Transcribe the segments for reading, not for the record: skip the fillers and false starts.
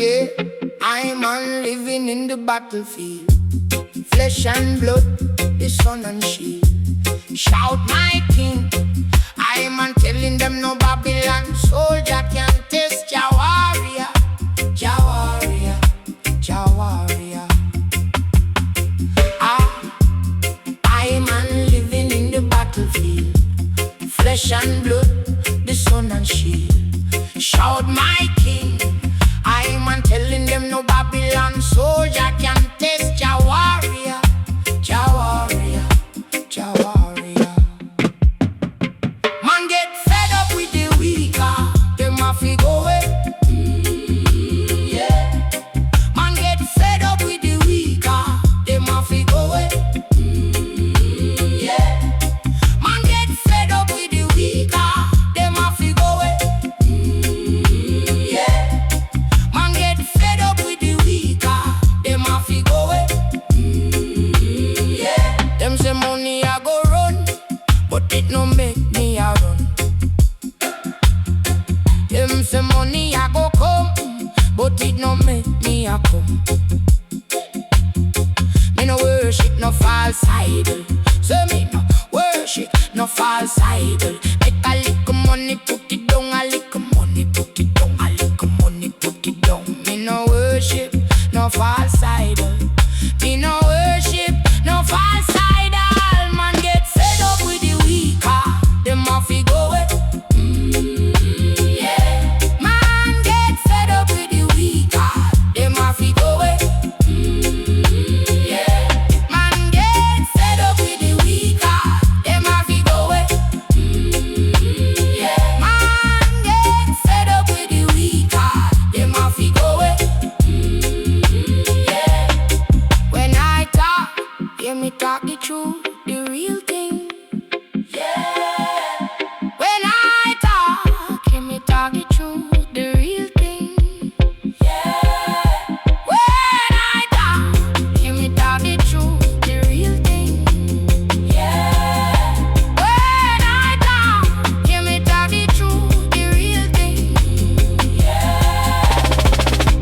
Yeah, I'm on living in the battlefield. Flesh and blood, the sun and shield. Shout my king, I'm on telling them no Babylon soldier can test Jah warrior, Jah warrior, Jah warrior. I'm on living in the battlefield. Flesh and blood, the sun and shield. Shout my king, I'm on telling them no Babylon soldier can test Jah warrior, Jah warrior, Jah warrior. Man get fed up with the weaker, them have to go away. Yeah. Man get fed up with the weaker, them have to go away. Yeah. Man get fed up with the weaker, them have to go away. Yeah. Man get fed up with the weaker, them have to go away. Yeah. Them say money I go run, but it no make me a run. Them say money I go come, but it no make me a come. Me no worship no false idol. Say me no worship no false idol. Make a little money put it down, a little money put it down, a little money put it down. Me no worship no false idol. Me no worship no false idol. Man get fed up with the weaker, them have to go away. Yeah. Man get fed up with the weaker, them have to go away. Yeah. Man get fed up with the weaker, them have to go away. Yeah. Man get fed up with the weaker, them have to go away. Yeah. When I talk, hear me talk the truth, the real thing. Yeah. When I talk, hear me talk the truth, the real thing. Yeah. When I talk, hear me talk the truth, the real thing. Yeah. When I talk, hear me talk the truth, the real thing. Yeah.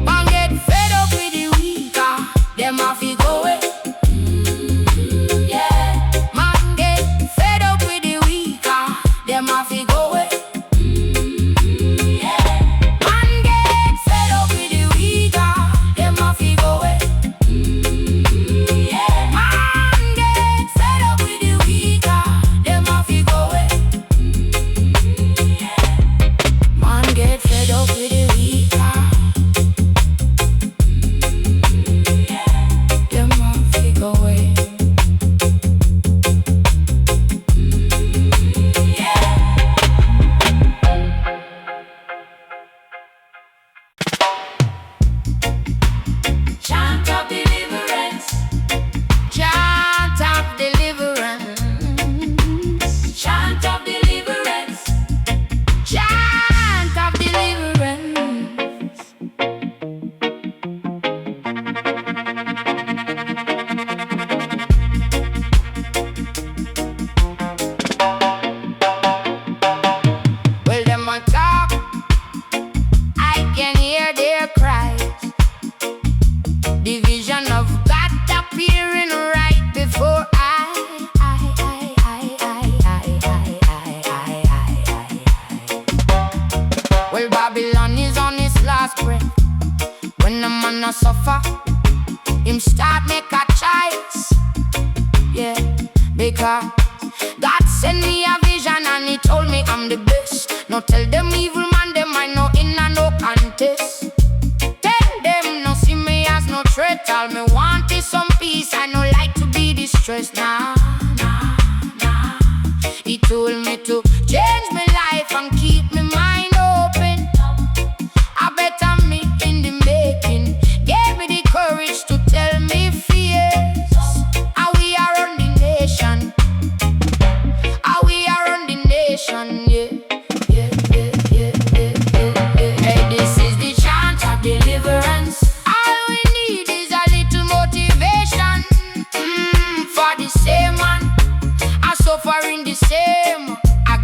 Man get fed up with the weaker, them have to go away. Yeah. Man get fed up with the weaker, them have to go away. Yeah. Man get fed up with the weaker, them have to go away. Yeah. Man get fed up with the weaker, them have to go away. Yeah. Man get fed up with the weaker. Yeah. Them have to go away. Chant of deliverance, chant of deliverance, chant of deliverance, chant of deliverance. Well, them on talk, I can hear their cries. The vision of God appearing right before Well, Babylon is on his last breath. When a man a suffer, him start make a choice. Yeah, because God sent me a vision and he told me I'm the best. No tell them evil man, them I know in a no contest. Tell them no see me as no threat. All me want is some peace. I no like to be distressed. Nah, nah, nah. He told me to change my life and keep my mind open. I better me in the making. Gave me the courage to tell me fears. How we are on the nation. How we are on the nation, yeah. Hey, this is the chant of deliverance. All we need is a little motivation. For the same man, I suffering the same. I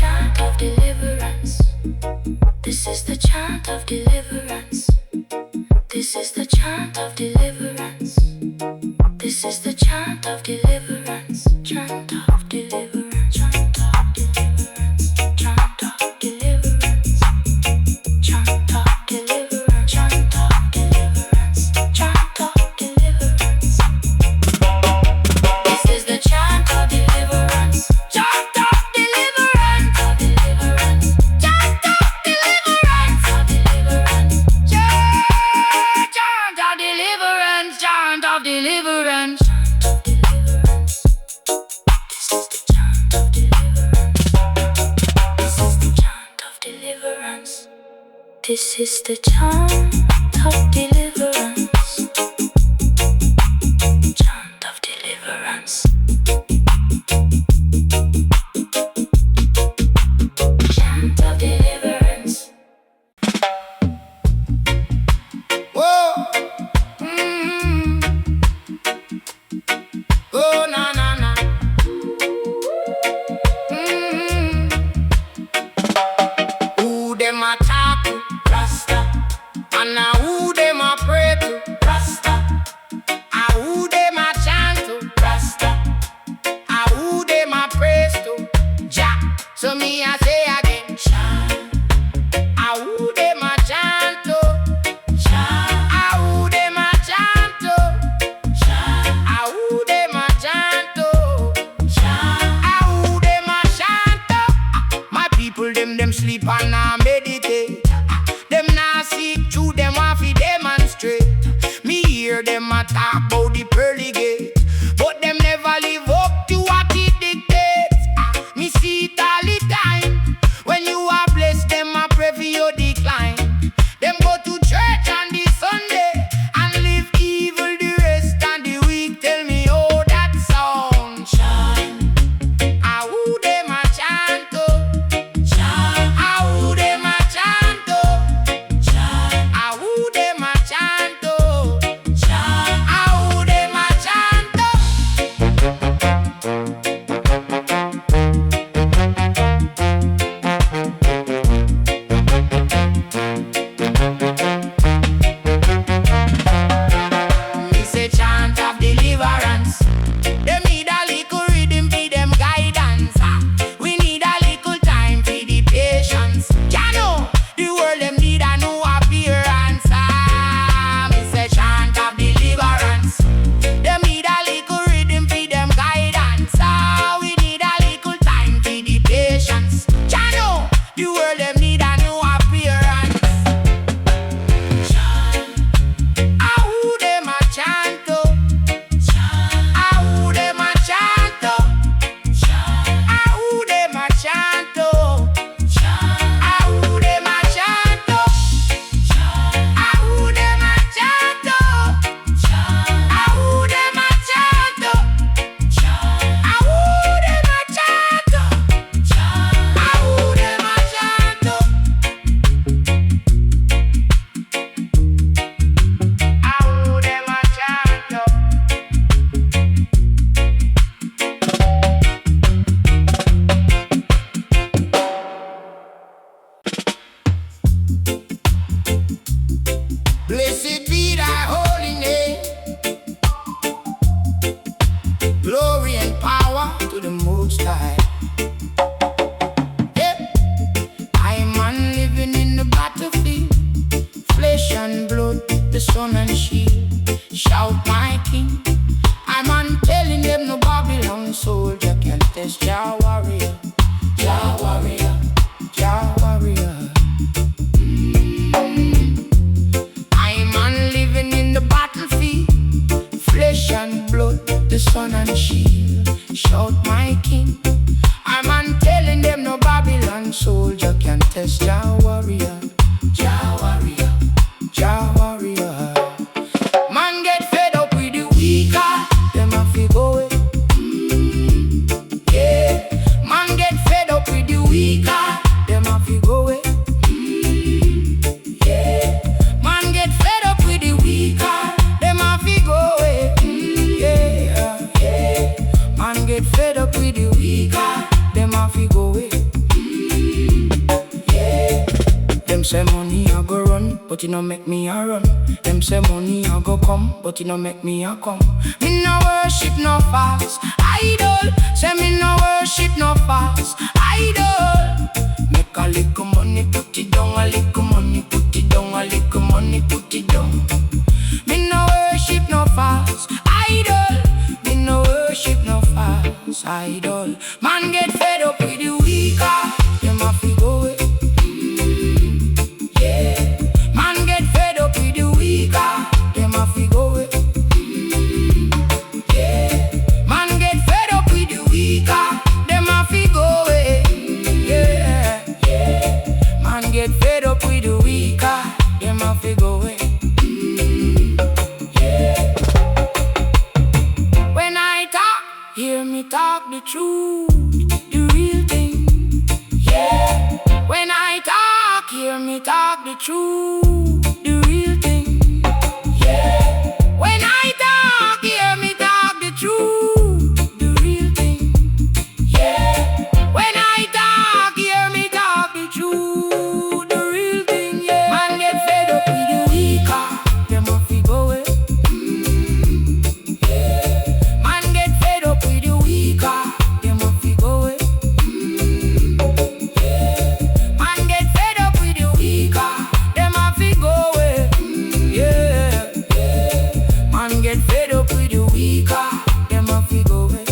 chant of deliverance. This is the chant of deliverance. This is the chant of deliverance. This is the chant of deliverance. Chant of deliverance. Chant of deliverance. Chant of deliverance. Chant of deliverance. Chant of deliverance. Chant of deliverance. This is the chant of deliverance. Chant of deliverance. Of deliverance. Chant of deliverance. Of deliverance. Chant of deliverance. Chant of deliverance. This is the chant of deliverance. Chant of deliverance. Chant of deliverance. Whoa. Oh, na na na. Who them attack? Rasta. And now who them a pray to? Rasta. And who them a chant to? Rasta. And who them a praise to? Jah. So me I say again, chant. And who them a chant to? Chant. And who them a chant to? Chant. And who them a chant to? Chant. And who them a chant to? My people them sleep and now meditate. Them nah seek truth, them want fi demonstrate. Me hear them a talk about the pearly gate, but them never live up to what it dictates. Me see it all the time. When you are blessed, them a pray for your decline. Them go to church on the Sunday and live evil the rest of the week. Tell me how that sound. Shine. Ah, who them a chant to? Shine. Ah, who them a chant to? Shine. Ah, who them a chant to? Shine. Ah, who them a chant to? Me say chant of deliverance. Them need a little rhythm for them guidance. We need a little time for the patience. Ya know, the world them need a new appearance. Me say chant of deliverance. Them need a little rhythm for them guidance. We need a little time for the patience. Ya know, the world them need a new appearance. Ah, who them a chant to? Ah, who them a chant to? Ah, who them a chant to? Ah, who them a chant to? Ah, who them a chant to? Ah, who them a chant to? Ah, who them a chant to? Ah, who them a chant to? Ah, who them a chant to? Blessed be thy holy name. Glory and power to the Most High. Yep. I am man living in the battlefield. Flesh and blood, the sun and shield. Shout my king. I'm on telling them no Babylon soldier can test Jah warrior. Jah warrior. Jah warrior. I'm man living in the battlefield. Flesh and blood, the sun and shield. Shout my king. I'm man telling them no Babylon soldier can test Jah warrior. Jah warrior. Jah warrior. Man get fed up with the weaker. Them have to go away. Yeah. Man get fed up with the weaker. Them have to go away. Yeah. Man get fed up with the weaker. Them have to go away. Yeah. Yeah. Man get fed up with the weaker. Them have to go away. Them say money I go run, but it no make me a run. Them say money I go come, but it no make me a come. Me no worship no false idol. Say me no worship no false idol. Make a little money, put it down. A little money, put it down. A little money, put it down. Me no worship no false idol. Me no worship no false idol. Man get fed up with the weaker. Them a fi go away. Yeah. Man get fed up with the weaker. Them a fi go away. Yeah. Man get fed up with the weaker. Them a fi go away. Yeah. Yeah. Man get fed up with the weaker. Them a fi go away. Yeah. When I talk, hear me talk the truth, the real thing. Yeah. When I talk, hear me talk the truth, the real thing. Yeah. When I talk, hear me talk the truth, the real thing. Yeah. When I talk, hear me talk the truth, the real thing. Yeah. Man get fed up with the weaker. Them a fi go away. Yeah. Man get fed up with the weaker. Them a fi go away. Fed up with the weaker, them a fi go away.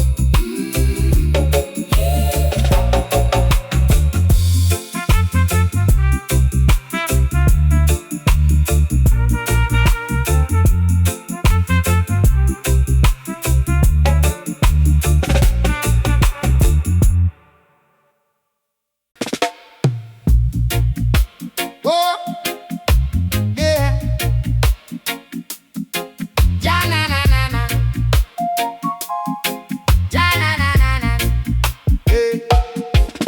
Oh, yeah.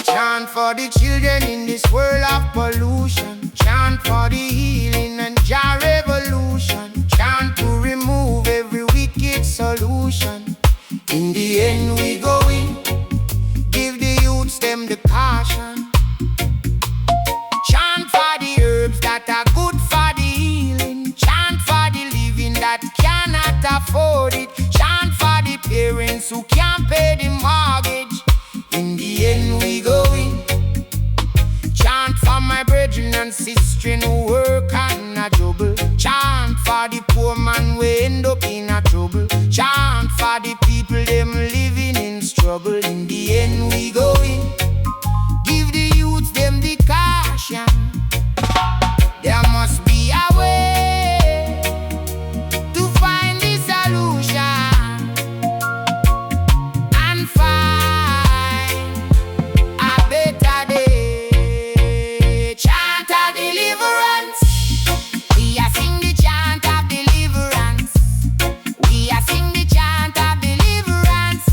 Chant for the children in this world of pollution. Chant for the healing and Jah revolution. Chant to remove every wicked solution. In the end we go in, give the youths them the caution. Chant for the herbs that are good for the healing. Chant for the living that cannot afford it. Chant for the parents who can't pay the mortgage. In the end we go in. Chant for my brethren and sisters who work and a juggle. Chant for the poor man who end up in a trouble. Chant for the people them living in struggle. In the end we go in, give the youths them the caution. There must be a way to find the solution and find a better day. Chant of deliverance. We are sing the chant of deliverance. We are sing the chant of deliverance.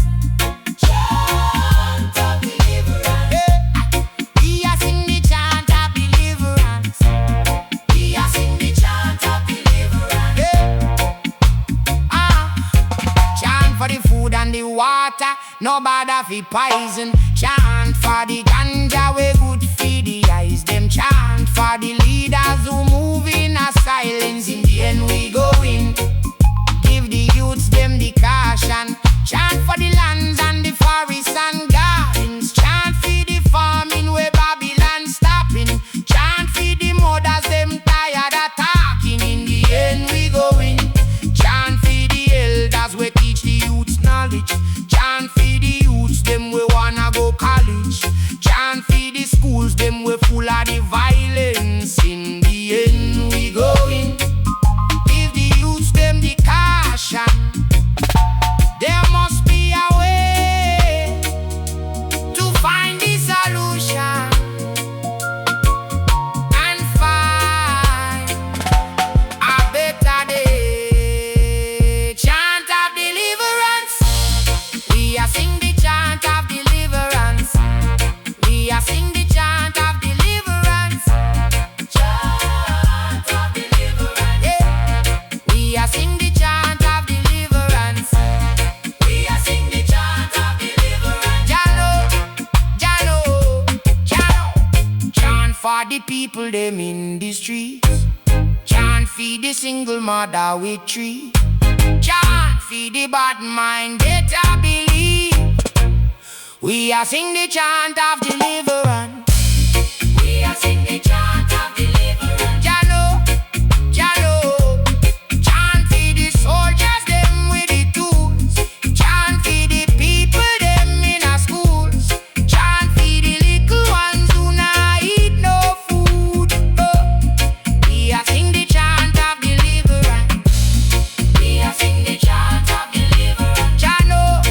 Chant of deliverance. Yeah. We are sing the chant of deliverance. We are sing the chant of deliverance. Yeah. Chant for the food and the water, no bother fi poison. Chant for the ganja we good for the eyes. Them chant for the leaders who move in a silence. In the end we go in, give the youths them the caution. Chant for the lands and the forests and gardens. Chant for the farming where Babylon stopping. Chant for the mothers them tired of talking. In the end we go in, chant for the elders we teach the youths knowledge. Chant for the youths them we wanna go college. Chant for the schools them we full of the violence. In the end we go in, give the youths them the caution. There must be a way to find the solution and find a better day. Chant of deliverance. We are sing the chant of deliverance. We are sing the chant of deliverance. for the people them in the streets. Chant for the single mother with three. Chant for the bad mind better believe. We are sing the chant of deliverance. We are sing the chant of deliverance. Jalo, Jalo. Chant for the soldiers them with the tools. Chant for the people them in our schools. Chant for the little ones who not eat no food. We are sing the chant of deliverance. We are sing the chant of deliverance. Jalo,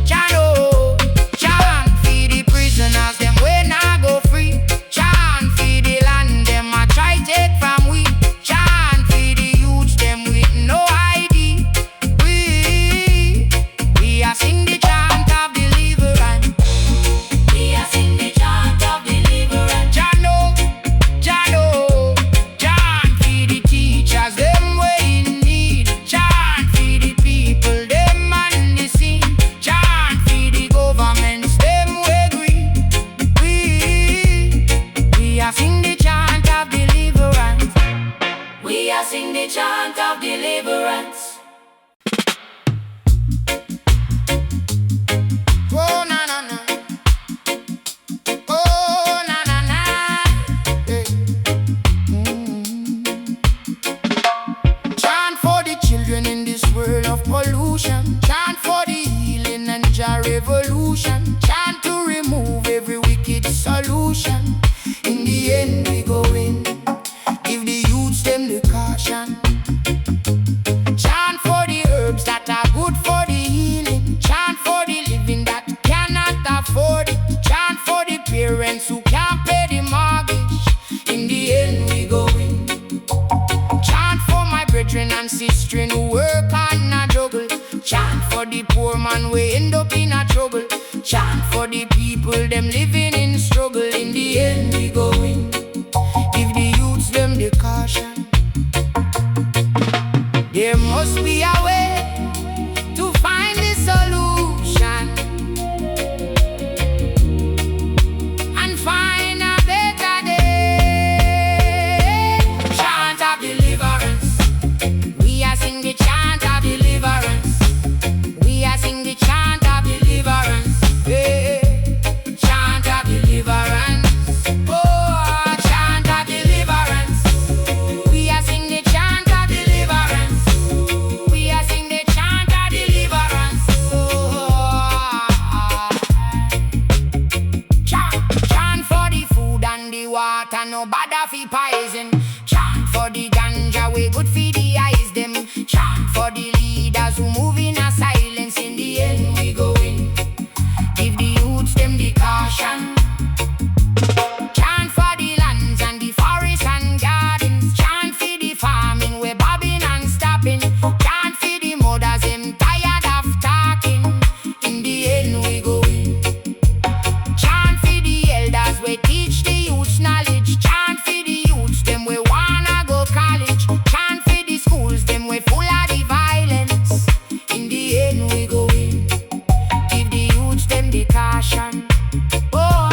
Jalo. Chant for the prisoners them when I go free. Chant for the land them I try take from we. Chant for the youths them with no ID. We are sing the chant of deliverance. We are sing the chant of deliverance. Jano, Jano. Chant for the teachers them way in need. Chant for the people them on the scene. Chant for the governments them way green. We are sing the chant of deliverance. We are sing the chant of deliverance. Oh na na na. Oh na na na. Hey. Chant for the children in this world of pollution. Chant for the healing and Jah revolution. Chant to remove every wicked solution. In the end we go in. Give the youths them the caution. Chant for the herbs that are good for the healing. Chant for the living that cannot afford it. Chant for the parents who can't pay the mortgage. In the end we go in. Chant for my brethren and sisters who work hard and a juggle. Chant for the poor man we end up in a trouble. Chant for the people them living in struggle. In the end we go in. Give the youths them the caution. There must be a way to find the solution and find a better day. Chant of deliverance. We are sing the chant of deliverance. We are sing the chant of deliverance. Yeah. Chant of deliverance. Oh, chant of deliverance. We are sing the chant of deliverance. We are sing the chant of deliverance. Oh, chant for the food and the water, no bother fi poison. Chant for the ganja, we good fi the eyes them. Chant for the leaders who move in a silence. In the end we go in. Give the youths them the caution. Chant for the lands and the forests and gardens. Chant for the farming, we bobbing and stopping. Chant for the mothers, them tired of talking. In the end we go in. Chant for the elders, we teach the youths knowledge. Chant for the youths, them we wanna go college. Chant for the schools, them we full of the violence. In the end we go in. Give the youths them the caution. Oh,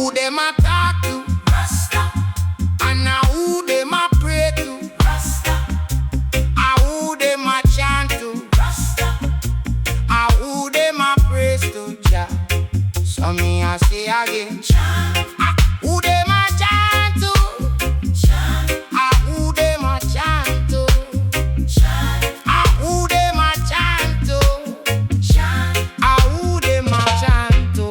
who them a talk to? Rasta. And now who them a pray to? Rasta. And who them a chant to? Rasta. And who them a praise to? Jah. So me a say again, chant. Who them a chant to? Chant. And who them a chant to? Chant. And who them a chant to? Chant. And who them a chant to?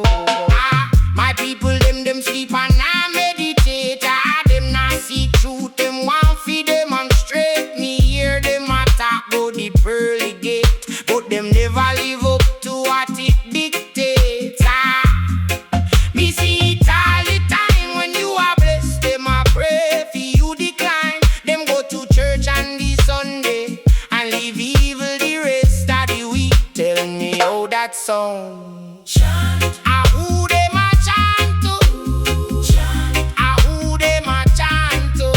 My people them sleep and I meditate. Them not see truth, them want feed them on straight. Me hear them attack go the pearly gate, but them never live up to what it dictates. Me see it all the time when you are blessed. Them a pray for you decline. Them go to church on the Sunday and leave evil the rest of the week. Tell me how that sound. Chant. Ah, who them a chant to? Chant. Ah, who them a chant to?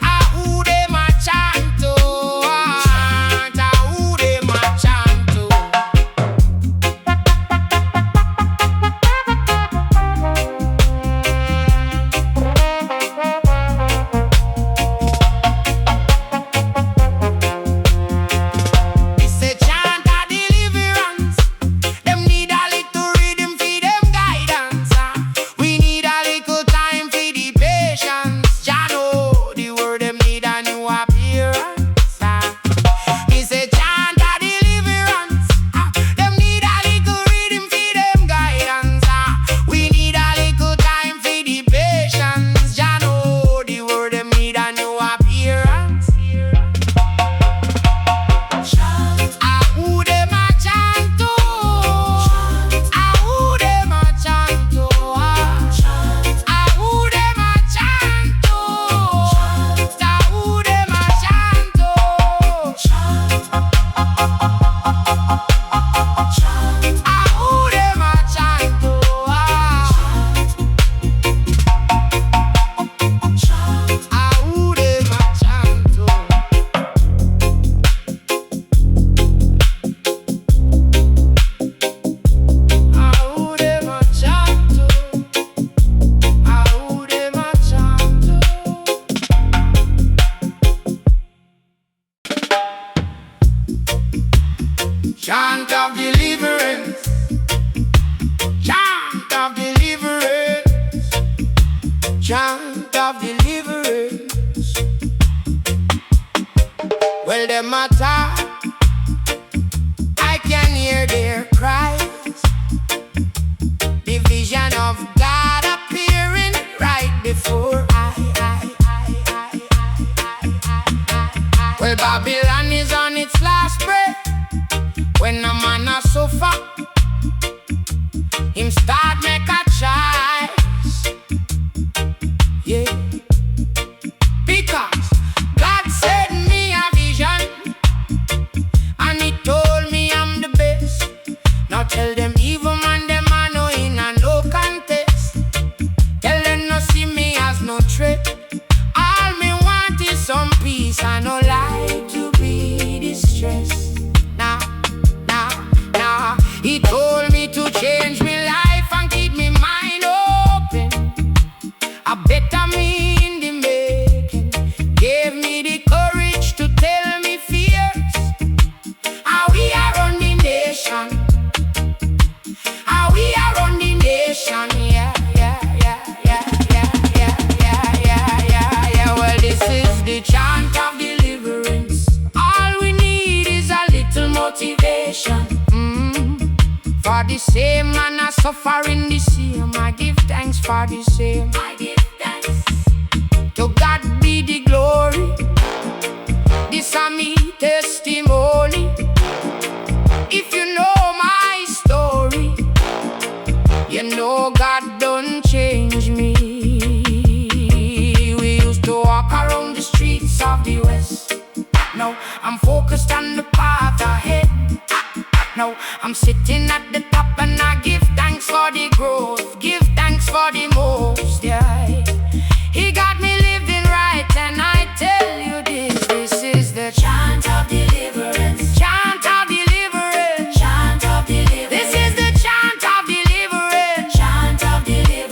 Ah, who them a chant to? Ah, who them a chant to? It's a chant of deliverance. Them need a little rhythm for them guidance. We need a little time for the patience. Jah know the word them need a new appearance. It's a chant of deliverance. Them need a little rhythm for them guidance. We need a little time for the patience. Jah know the word them need a new appearance. Ah, who them a chant to? Ah, who them a chant to? Ah, who them a chant to? Ah, who them a chant to? Ah, who them a chant to? Ah, who them a chant to? Ah, who them a chant to? Ah, who them a chant to? Chant of deliverance. Chant of deliverance. Chant of deliverance. Well, them a talk, I can hear their cries. The vision of God appearing right before I. Well, Babylon is on its last breath. When a man a suffer, him start make a choice. Yeah. Because God sent me a vision and he told me I'm the best. Now tell them evil man them I know in a no contest. Tell them no see me as no threat. All me want is some peace. I no like to be distressed. Nah. He told me to change my life and keep me mind open. A better me in the making. Gave me the courage to tell me fears. How we are on the nation. How we are on the nation. Yeah. Well, this is the chant of deliverance. All we need is a little motivation. For the same man I suffer in the same. I give thanks for the same. I give thanks. To God be the glory. This is me testimony. If you know my story, you know God don't change me. We used to walk around the streets of the West. Now I'm focused on the path ahead. Now I'm sitting at the top and I give thanks for the growth. Give thanks for the most, yeah. He got me living right and I tell you this is the chant of deliverance. Chant of deliverance. Chant of deliverance. This is the chant of deliverance. Chant of deliverance.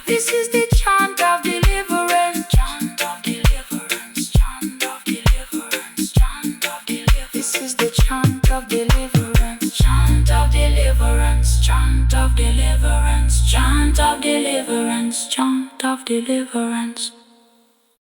This is the chant of deliverance, chant of deliverance, chant of deliverance, chant of deliverance. This is the chant of deliverance, chant of deliverance, chant of deliverance, chant of deliverance, chant of deliverance.